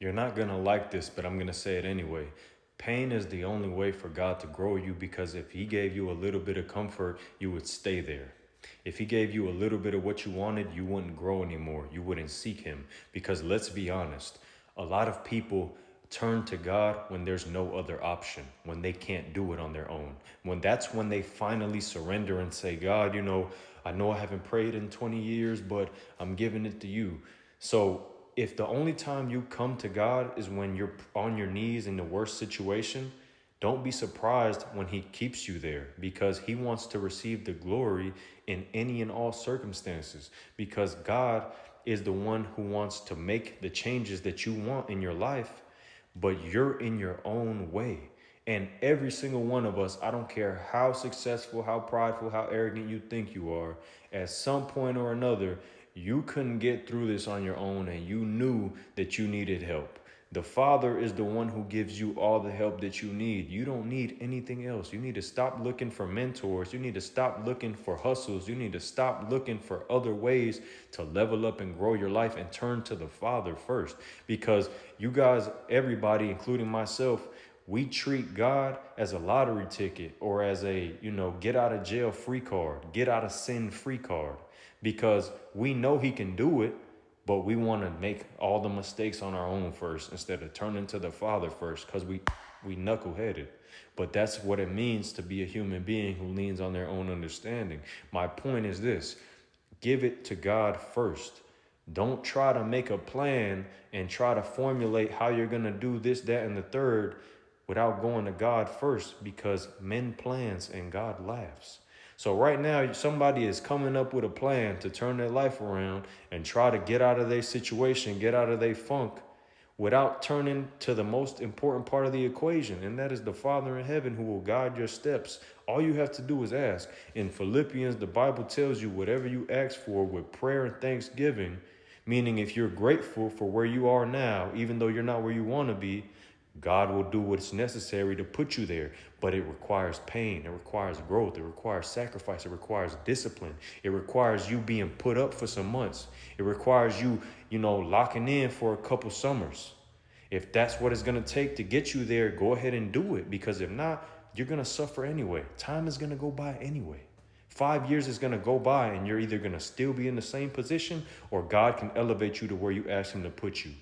You're not going to like this, but I'm going to say it anyway. Pain is the only way for God to grow you, because if he gave you a little bit of comfort, you would stay there. If he gave you a little bit of what you wanted, you wouldn't grow anymore. You wouldn't seek him. Because let's be honest, a lot of people turn to God when there's no other option, when they can't do it on their own. That's when they finally surrender and say, God, I know I haven't prayed in 20 years, but I'm giving it to you. So if the only time you come to God is when you're on your knees in the worst situation, don't be surprised when he keeps you there, because he wants to receive the glory in any and all circumstances, because God is the one who wants to make the changes that you want in your life, but you're in your own way. And every single one of us, I don't care how successful, how prideful, how arrogant you think you are, at some point or another, you couldn't get through this on your own and you knew that you needed help. The Father is the one who gives you all the help that you need. You don't need anything else. You need to stop looking for mentors. You need to stop looking for hustles. You need to stop looking for other ways to level up and grow your life, and turn to the Father first. Because you guys, everybody, including myself, we treat God as a lottery ticket, or as a, get out of jail free card, get out of sin free card, because we know he can do it. But we want to make all the mistakes on our own first, instead of turning to the Father first, because we knuckleheaded. But that's what it means to be a human being who leans on their own understanding. My point is this: give it to God first. Don't try to make a plan and try to formulate how you're going to do this, that, and the third without going to God first, because men plans and God laughs. So right now, somebody is coming up with a plan to turn their life around and try to get out of their situation, get out of their funk, without turning to the most important part of the equation, and that is the Father in heaven, who will guide your steps. All you have to do is ask. In Philippians, the Bible tells you whatever you ask for with prayer and thanksgiving, meaning if you're grateful for where you are now, even though you're not where you want to be, God will do what's necessary to put you there. But it requires pain. It requires growth. It requires sacrifice. It requires discipline. It requires you being put up for some months. It requires you, locking in for a couple summers. If that's what it's going to take to get you there, go ahead and do it. Because if not, you're going to suffer anyway. Time is going to go by anyway. 5 years is going to go by and you're either going to still be in the same position, or God can elevate you to where you ask him to put you.